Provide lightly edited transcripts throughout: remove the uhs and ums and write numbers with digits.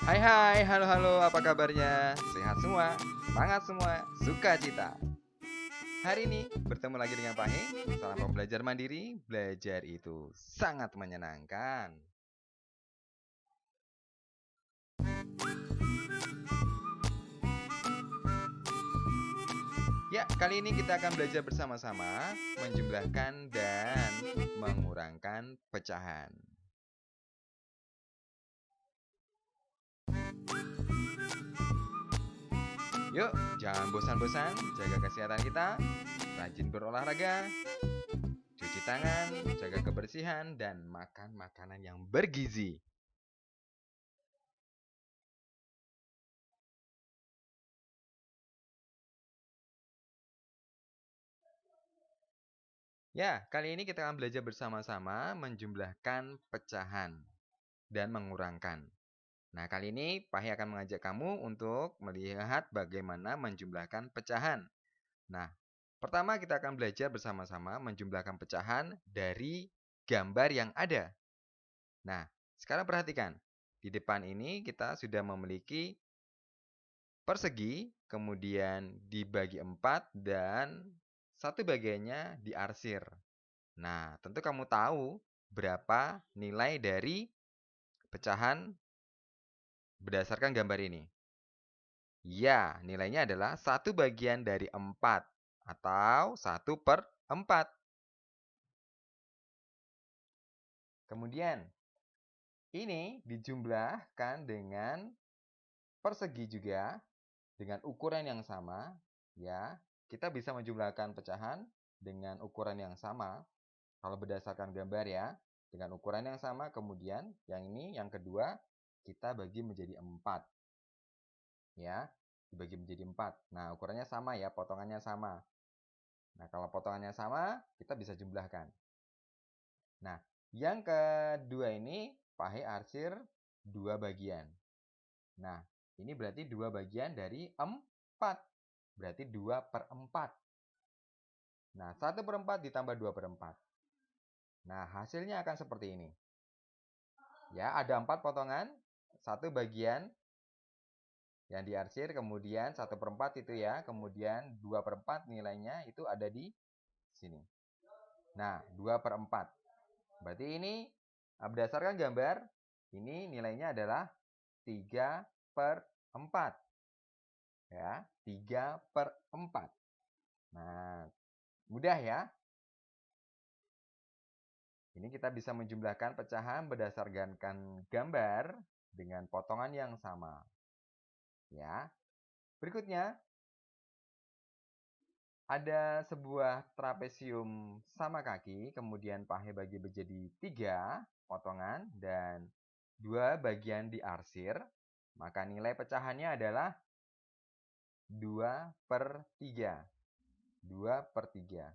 Hai hai, halo halo, apa kabarnya? Sehat semua, semangat semua, sukacita. Hari ini bertemu lagi dengan Pak Heng. Salam pembelajar mandiri, belajar itu sangat menyenangkan. Ya, kali ini kita akan belajar bersama-sama menjumlahkan dan mengurangkan pecahan. Yuk, jangan bosan-bosan, jaga kesehatan kita, rajin berolahraga, cuci tangan, jaga kebersihan, dan makan makanan yang bergizi. Ya, kali ini kita akan belajar bersama-sama menjumlahkan pecahan dan mengurangkan. Nah, kali ini Pahi akan mengajak kamu untuk melihat bagaimana menjumlahkan pecahan. Nah, pertama kita akan belajar bersama-sama menjumlahkan pecahan dari gambar yang ada. Nah, sekarang perhatikan. Di depan ini kita sudah memiliki persegi, kemudian dibagi 4 dan satu bagiannya diarsir. Nah, tentu kamu tahu berapa nilai dari pecahan berdasarkan gambar ini. Ya, nilainya adalah 1/4 atau 1/4. Kemudian, ini dijumlahkan dengan persegi juga dengan ukuran yang sama. Ya, kita bisa menjumlahkan pecahan dengan ukuran yang sama. Kalau berdasarkan gambar ya, dengan ukuran yang sama, kemudian yang ini, yang kedua, kita bagi menjadi 4. Ya, dibagi menjadi 4. Nah, ukurannya sama ya, potongannya sama. Nah, kalau potongannya sama, kita bisa jumlahkan. Nah, yang kedua ini, pahe arsir 2 bagian. Nah, ini berarti 2 bagian dari 4. Berarti 2/4. Nah, 1/4 ditambah 2/4. Nah, hasilnya akan seperti ini. Ya, ada 4 potongan, 1 bagian yang diarsir, kemudian 1/4 itu ya, kemudian 2/4 nilainya itu ada di sini. Nah, 2/4. Berarti ini berdasarkan gambar, ini nilainya adalah 3/4. Ya, 3/4. Nah, mudah ya. Ini kita bisa menjumlahkan pecahan berdasarkan gambar dengan potongan yang sama. Ya. Berikutnya, ada sebuah trapesium sama kaki, kemudian pahe bagi menjadi 3 potongan dan 2 bagian diarsir. Maka nilai pecahannya adalah 2/3. 2/3.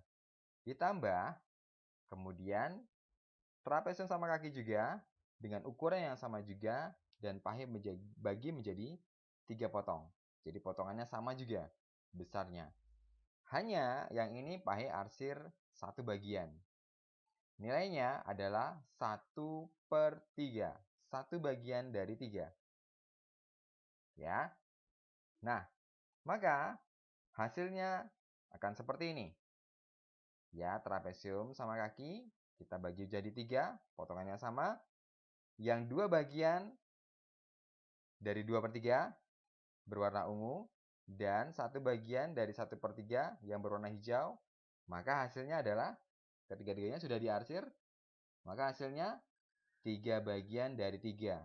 Ditambah, kemudian trapesium sama kaki juga dengan ukuran yang sama juga dan pahe bagi menjadi 3 potong. Jadi potongannya sama juga besarnya. Hanya yang ini pahe arsir 1 bagian. Nilainya adalah 1/3. 1 bagian dari 3. Ya. Nah, maka hasilnya akan seperti ini. Ya, trapesium sama kaki kita bagi jadi 3, potongannya sama. Yang 2 bagian dari 2/3 berwarna ungu dan 1 bagian dari 1/3 yang berwarna hijau. Maka hasilnya adalah ketiga-tiganya sudah diarsir, maka hasilnya 3 bagian dari 3.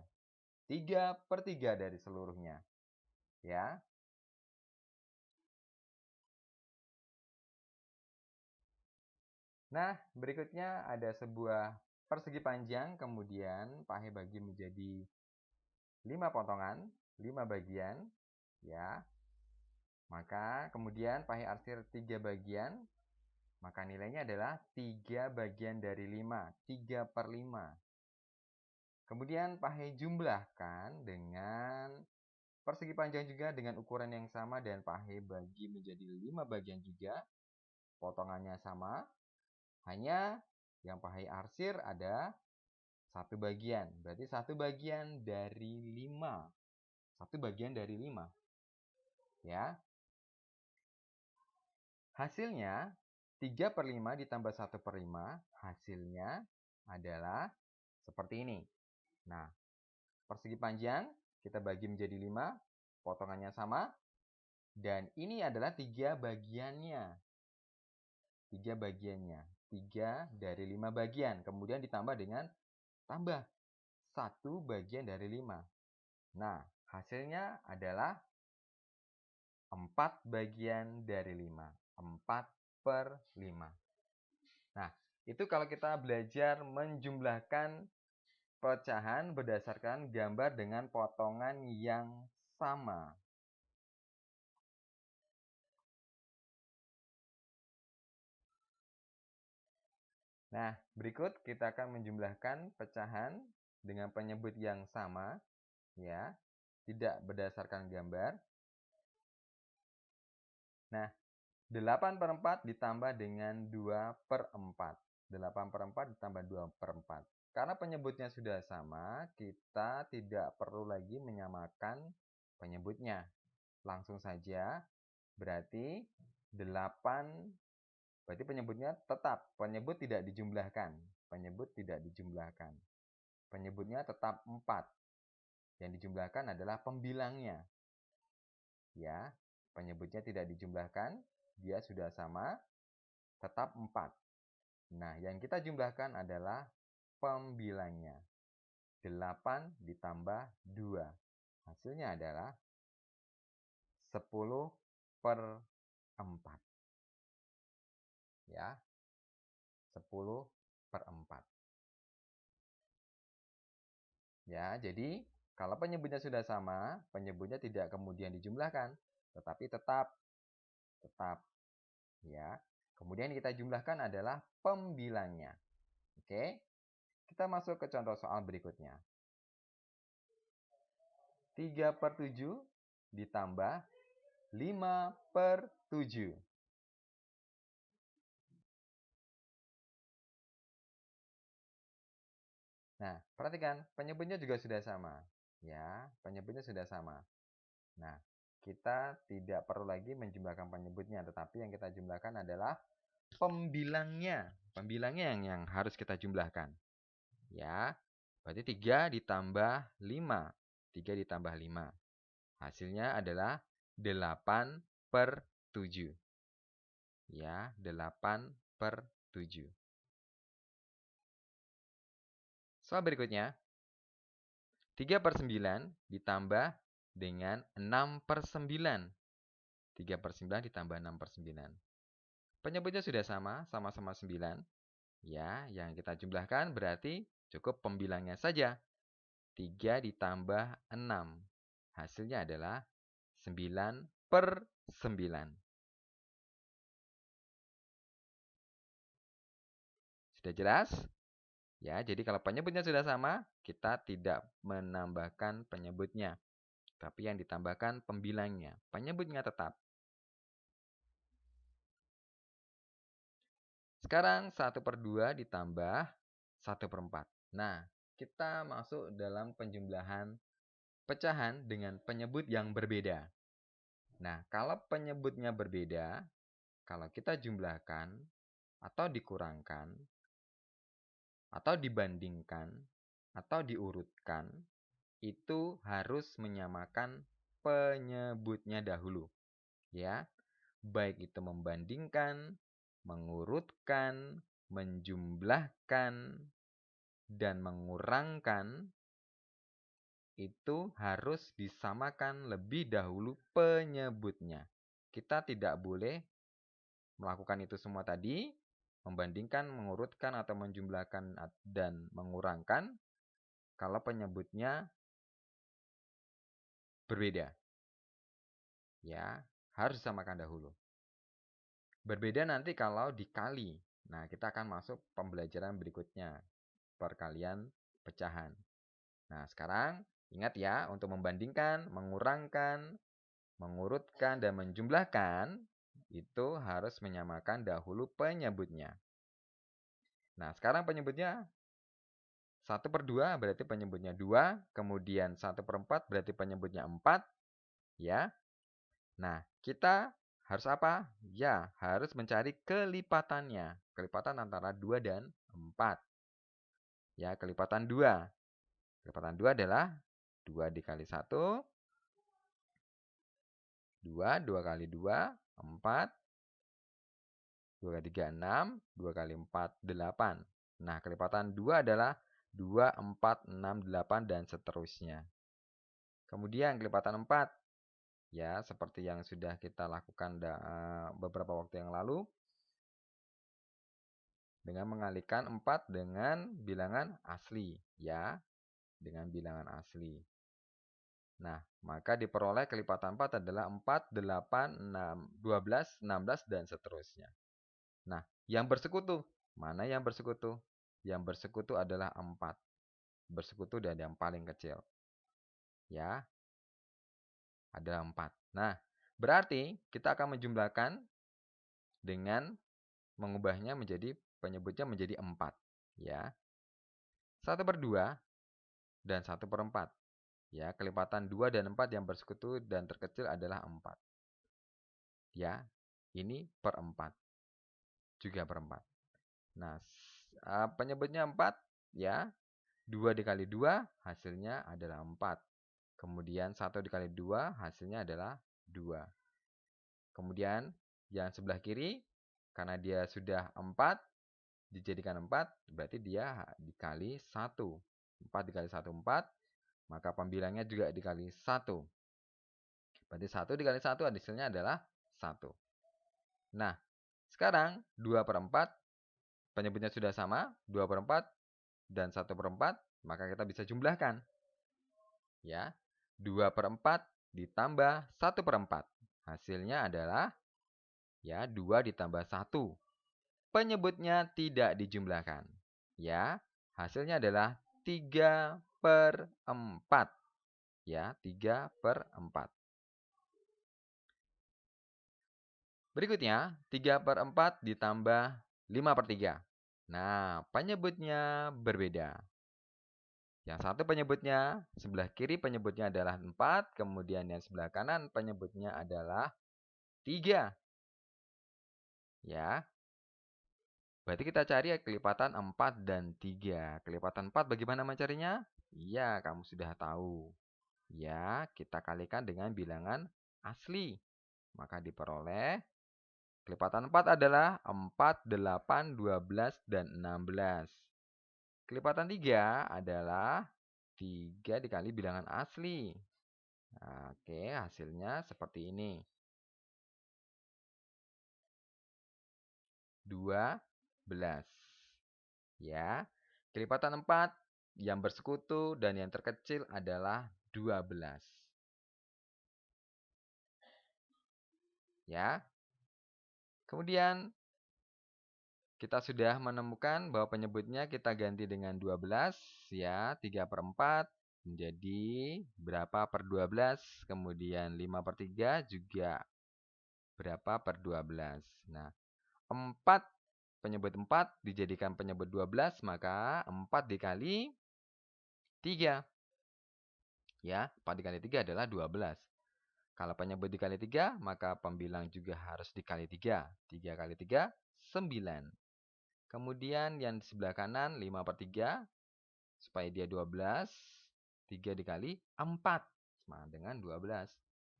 3/3 dari seluruhnya. Ya. Nah, berikutnya ada sebuah persegi panjang, kemudian pahe bagi menjadi 5 potongan, 5 bagian. Ya. Maka kemudian pahe arsir 3 bagian, maka nilainya adalah 3 bagian dari 5, 3/5. Kemudian pahe jumlahkan dengan persegi panjang juga dengan ukuran yang sama dan pahe bagi menjadi 5 bagian juga. Potongannya sama, hanya yang pahe arsir ada 1 bagian. Berarti 1 bagian dari 5. 1 bagian dari 5. Ya. Hasilnya 3/5 ditambah 1/5, hasilnya adalah seperti ini. Nah, persegi panjang kita bagi menjadi 5, potongannya sama, dan ini adalah 3 bagiannya. 3 bagiannya, 3 dari 5 bagian, kemudian ditambah dengan tambah 1 bagian dari 5. Nah, hasilnya adalah 4 bagian dari 5. 4/5. Nah, itu kalau kita belajar menjumlahkan pecahan berdasarkan gambar dengan potongan yang sama. Nah, berikut kita akan menjumlahkan pecahan dengan penyebut yang sama, ya, tidak berdasarkan gambar. Nah, 8/4 ditambah dengan 2/4. 8/4 ditambah 2/4. Karena penyebutnya sudah sama, kita tidak perlu lagi menyamakan penyebutnya. Langsung saja, berarti 8, berarti penyebutnya tetap. Penyebut tidak dijumlahkan. Penyebut tidak dijumlahkan. Penyebutnya tetap 4. Yang dijumlahkan adalah pembilangnya. Ya, penyebutnya tidak dijumlahkan, dia sudah sama, tetap 4. Nah, yang kita jumlahkan adalah pembilangnya. 8 ditambah 2. Hasilnya adalah 10/4. Ya, 10/4. Ya, jadi kalau penyebutnya sudah sama, penyebutnya tidak kemudian dijumlahkan, tetapi tetap. Ya. Kemudian kita jumlahkan adalah pembilangnya. Oke, kita masuk ke contoh soal berikutnya. 3/7 ditambah 5/7. Nah, perhatikan, penyebutnya juga sudah sama. Ya, penyebutnya sudah sama. Nah, kita tidak perlu lagi menjumlahkan penyebutnya, tetapi yang kita jumlahkan adalah pembilangnya. Pembilangnya yang harus kita jumlahkan. Ya, berarti 3 ditambah 5. 3 ditambah 5. Hasilnya adalah 8/7. Ya, 8/7. Soal berikutnya, 3/9 ditambah dengan 6/9. 3/9 ditambah 6/9. Penyebutnya sudah sama, sama-sama 9. Ya, yang kita jumlahkan berarti cukup pembilangnya saja. 3 ditambah 6. Hasilnya adalah 9/9. Sudah jelas? Ya, jadi kalau penyebutnya sudah sama, kita tidak menambahkan penyebutnya. Tapi yang ditambahkan pembilangnya. Penyebutnya tetap. Sekarang 1/2 ditambah 1/4. Nah, kita masuk dalam penjumlahan pecahan dengan penyebut yang berbeda. Nah, kalau penyebutnya berbeda, kalau kita jumlahkan atau dikurangkan, atau dibandingkan, atau diurutkan, itu harus menyamakan penyebutnya dahulu. Ya, baik itu membandingkan, mengurutkan, menjumlahkan, dan mengurangkan, itu harus disamakan lebih dahulu penyebutnya. Kita tidak boleh melakukan itu semua tadi, membandingkan, mengurutkan, atau menjumlahkan dan mengurangkan, kalau penyebutnya berbeda. Ya, harus disamakan dahulu. Berbeda nanti kalau dikali. Nah, kita akan masuk pembelajaran berikutnya, perkalian pecahan. Nah, sekarang ingat ya, untuk membandingkan, mengurangkan, mengurutkan, dan menjumlahkan, itu harus menyamakan dahulu penyebutnya. Nah, sekarang penyebutnya 1/2 berarti penyebutnya 2, kemudian 1/4 berarti penyebutnya 4, ya. Nah, kita harus apa? Ya, harus mencari kelipatannya. Kelipatan antara 2 dan 4. Ya, kelipatan 2. Kelipatan 2 adalah 2 dikali 1, 2, 2 kali 2, 4, 2 kali 3, 6, 2 kali 4, 8. Nah, kelipatan 2 adalah 2, 4, 6, 8, dan seterusnya. Kemudian kelipatan 4, ya, seperti yang sudah kita lakukan beberapa waktu yang lalu, dengan mengalihkan 4 dengan bilangan asli, ya, dengan bilangan asli. Nah, maka diperoleh kelipatan 4 adalah 4, 8, 6, 12, 16, dan seterusnya. Nah, yang bersekutu. Mana yang bersekutu? Yang bersekutu adalah 4. Bersekutu dan yang paling kecil. Ya, adalah 4. Nah, berarti kita akan menjumlahkan dengan mengubahnya menjadi penyebutnya menjadi 4. Ya, 1/2 dan 1/4. Ya, kelipatan 2 dan 4 yang bersekutu dan terkecil adalah 4. Ya, ini per 4. Juga per 4. Nah, penyebutnya 4, ya. 2 dikali 2 hasilnya adalah 4. Kemudian 1 dikali 2 hasilnya adalah 2. Kemudian yang sebelah kiri, karena dia sudah 4, dijadikan 4, berarti dia dikali 1. 4 dikali 1, 4. Maka pembilangnya juga dikali 1. Berarti 1 dikali 1 hasilnya adalah 1. Nah, sekarang 2/4, penyebutnya sudah sama, 2/4 dan 1/4, maka kita bisa jumlahkan. Ya, 2/4 ditambah 1/4. Hasilnya adalah, ya, 2 ditambah 1. Penyebutnya tidak dijumlahkan. Ya, hasilnya adalah 3/4. Ya, 3/4. Berikutnya, 3/4 ditambah 5/3. Nah, penyebutnya berbeda. Yang satu penyebutnya, sebelah kiri penyebutnya adalah 4, kemudian yang sebelah kanan penyebutnya adalah 3. Ya, berarti kita cari kelipatan 4 dan 3. Kelipatan 4 bagaimana mencarinya? Iya, kamu sudah tahu. Ya, kita kalikan dengan bilangan asli. Maka diperoleh kelipatan 4 adalah 4, 8, 12, dan 16. Kelipatan 3 adalah 3 dikali bilangan asli. Nah, oke, hasilnya seperti ini. 12. Ya, kelipatan 4 yang bersekutu dan yang terkecil adalah 12. Ya. Kemudian kita sudah menemukan bahwa penyebutnya kita ganti dengan 12, ya, 3/4 menjadi berapa per 12, kemudian 5/3 juga berapa per 12. Nah, 4, penyebut 4 dijadikan penyebut 12, maka 4 dikali 3. Ya, 4 dikali 3 adalah 12. Kalau penyebut dikali 3, maka pembilang juga harus dikali 3. 3 kali 3, 9. Kemudian yang di sebelah kanan 5/3, supaya dia 12, 3 dikali 4, sama dengan 12.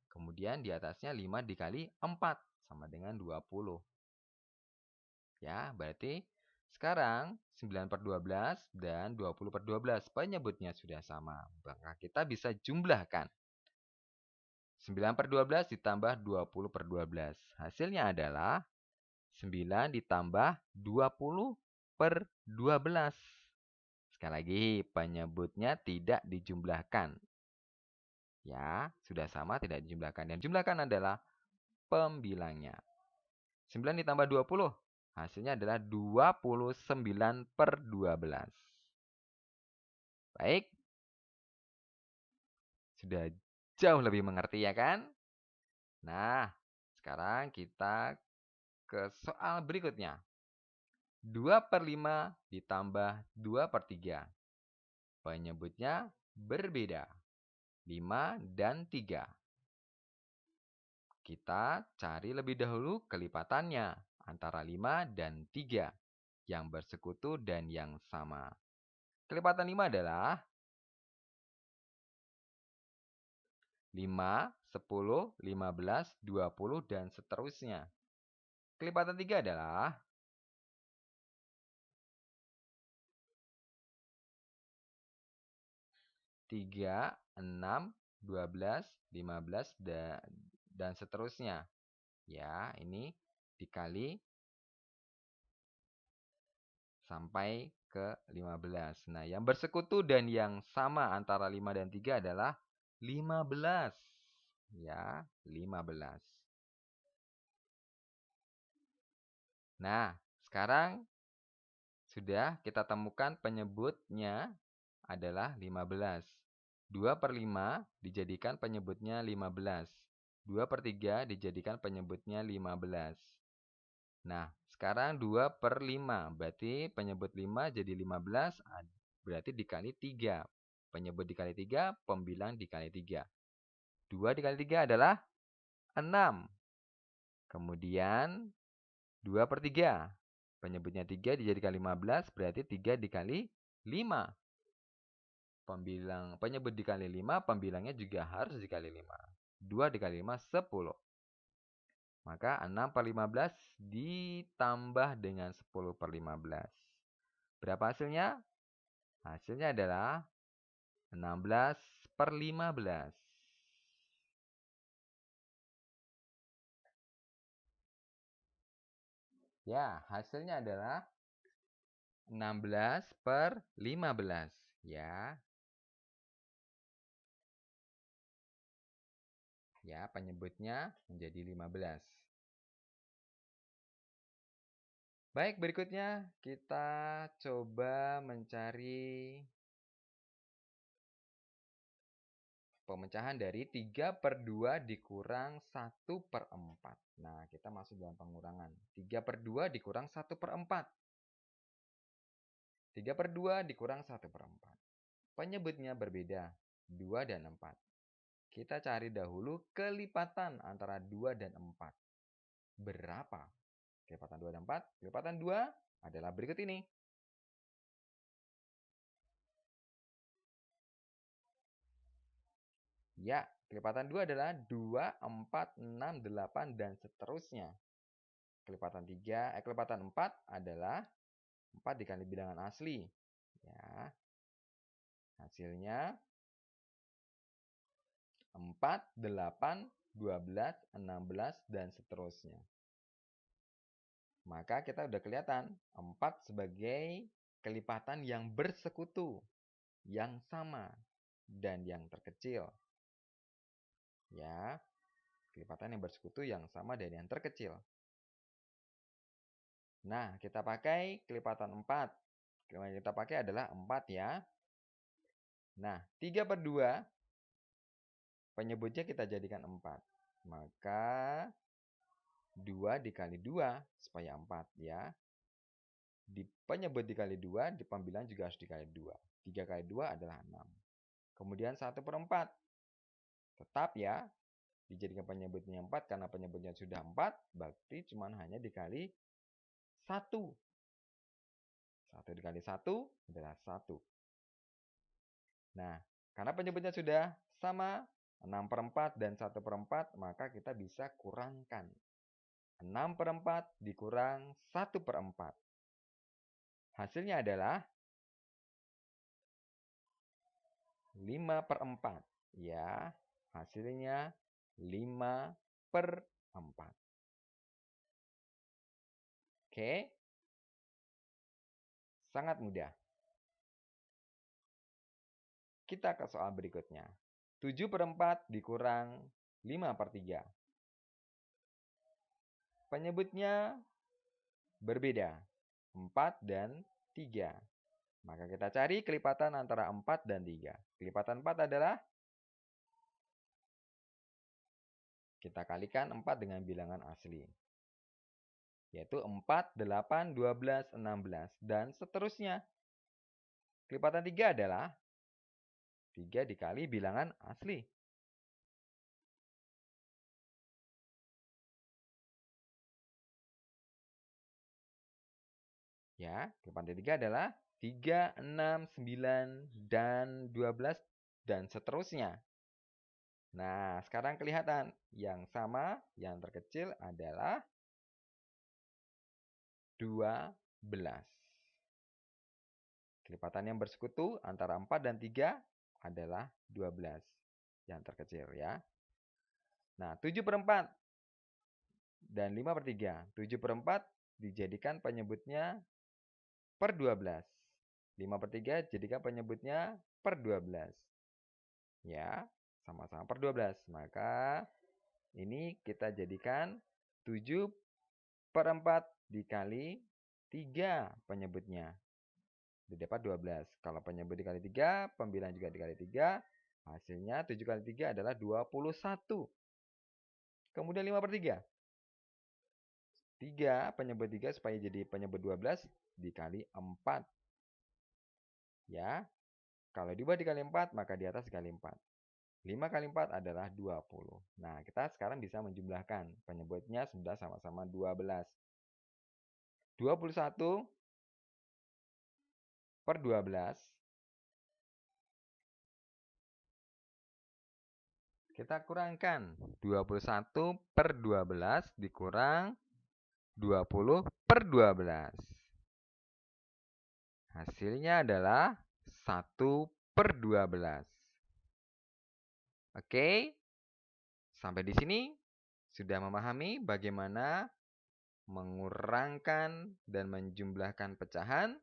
Kemudian di atasnya 5 dikali 4, sama dengan 20. Ya, berarti sekarang 9/12 dan 20/12 penyebutnya sudah sama. Maka kita bisa jumlahkan. 9/12 ditambah 20/12. Hasilnya adalah 9 ditambah 20/12. Sekali lagi, penyebutnya tidak dijumlahkan. Ya, sudah sama tidak dijumlahkan. Yang dijumlahkan adalah pembilangnya. 9 ditambah 20, hasilnya adalah 29/12. Baik, sudah jauh lebih mengerti ya kan? Nah, sekarang kita ke soal berikutnya. 2/5 ditambah 2/3. Penyebutnya berbeda. 5 dan 3. Kita cari lebih dahulu kelipatannya antara 5 dan 3 yang bersekutu dan yang sama. Kelipatan 5 adalah 5, 10, 15, 20, dan seterusnya. Kelipatan 3 adalah 3, 6, 12, 15, dan seterusnya. Ya, ini dikali sampai ke 15. Nah, yang bersekutu dan yang sama antara 5 dan 3 adalah 15. Ya, 15. Nah, sekarang sudah kita temukan penyebutnya adalah 15. 2/5 dijadikan penyebutnya 15. 2/3 dijadikan penyebutnya 15. Nah, sekarang 2/5. Berarti penyebut 5 jadi 15. Berarti dikali 3. Penyebut dikali 3, pembilang dikali 3. 2 dikali 3 adalah 6. Kemudian 2/3. Penyebutnya 3 dijadikan 15. Berarti 3 dikali 5. Penyebut dikali 5, pembilangnya juga harus dikali 5. 2 dikali 5, 10. Maka 6/15 ditambah dengan 10/15. Berapa hasilnya? Hasilnya adalah 16/15. Ya, hasilnya adalah 16/15. Ya. Ya, penyebutnya menjadi 15. Baik, berikutnya kita coba mencari pemecahan dari 3/2 dikurang 1/4. Nah, kita masuk dalam pengurangan. 3/2 dikurang 1/4. 3/2 dikurang 1/4. Penyebutnya berbeda, 2 dan 4. Kita cari dahulu kelipatan antara 2 dan 4. Berapa? Kelipatan 2 dan 4. Kelipatan 2 adalah berikut ini. Ya, kelipatan 2 adalah 2, 4, 6, 8, dan seterusnya. Kelipatan 4 adalah 4 dikali bilangan asli. Ya. Hasilnya 4, 8, 12, 16, dan seterusnya. Maka kita udah kelihatan 4 sebagai kelipatan yang bersekutu, yang sama, dan yang terkecil. Ya, kelipatan yang bersekutu, yang sama, dan yang terkecil. Nah, kita pakai kelipatan 4. Yang kita pakai adalah 4 ya. Nah, 3/2 penyebutnya kita jadikan 4. Maka 2 dikali 2 supaya 4 ya. Di penyebut dikali 2, di pembilang juga harus dikali 2. 3 kali 2 adalah 6. Kemudian 1/4. Tetap ya, dijadikan penyebutnya 4 karena penyebutnya sudah 4, berarti cuma hanya dikali 1. 1 dikali 1 adalah 1. Nah, karena penyebutnya sudah sama, 6/4 dan 1/4, maka kita bisa kurangkan. 6/4 dikurang 1/4. Hasilnya adalah 5/4. Ya, hasilnya 5/4. Oke. Sangat mudah. Kita ke soal berikutnya. 7/4 dikurang 5/3. Penyebutnya berbeda, 4 dan 3. Maka kita cari kelipatan antara 4 dan 3. Kelipatan 4 adalah, kita kalikan 4 dengan bilangan asli. Yaitu 4, 8, 12, 16, dan seterusnya. Kelipatan 3 adalah 3 dikali bilangan asli. Ya, kalimat ketiga adalah 3, 6, 9, dan 12, dan seterusnya. Nah, sekarang kelihatan. Yang sama, yang terkecil adalah 12. Kelipatan yang bersekutu antara 4 dan 3 adalah 12. Yang terkecil ya. Nah, 7/4 dan 5/3. 7/4 dijadikan penyebutnya per 12. 5/3 jadikan penyebutnya per 12. Ya, sama-sama per 12. Maka ini kita jadikan 7/4 dikali 3 penyebutnya. Didapat 12. Kalau penyebut dikali 3, pembilang juga dikali 3. Hasilnya 7 kali 3 adalah 21. Kemudian 5/3. 3 penyebut 3 supaya jadi penyebut 12 dikali 4. Ya, kalau dibuat dikali 4, maka di atas dikali 4. 5 kali 4 adalah 20. Nah, kita sekarang bisa menjumlahkan. Penyebutnya sudah sama-sama 12. 21 per 12. Kita kurangkan. 21 per 12 dikurang 20 per 12. Hasilnya adalah 1 per 12. Oke, sampai di sini sudah memahami bagaimana mengurangkan dan menjumlahkan pecahan.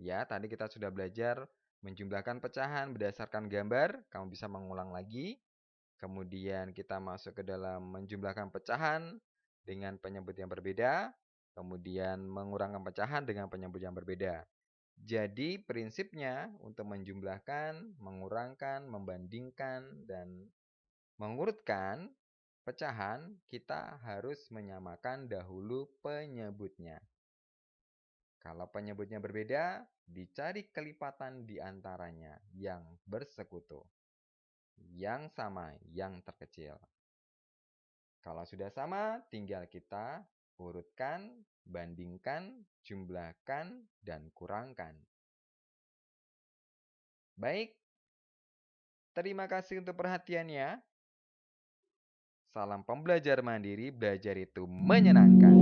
Ya, tadi kita sudah belajar menjumlahkan pecahan berdasarkan gambar. Kamu bisa mengulang lagi. Kemudian kita masuk ke dalam menjumlahkan pecahan dengan penyebut yang berbeda. Kemudian mengurangkan pecahan dengan penyebut yang berbeda. Jadi prinsipnya untuk menjumlahkan, mengurangkan, membandingkan, dan mengurutkan pecahan, kita harus menyamakan dahulu penyebutnya. Kalau penyebutnya berbeda, dicari kelipatan di antaranya yang bersekutu. Yang sama, yang terkecil. Kalau sudah sama, tinggal kita urutkan, bandingkan, jumlahkan, dan kurangkan. Baik, terima kasih untuk perhatiannya. Salam pembelajar mandiri, belajar itu menyenangkan.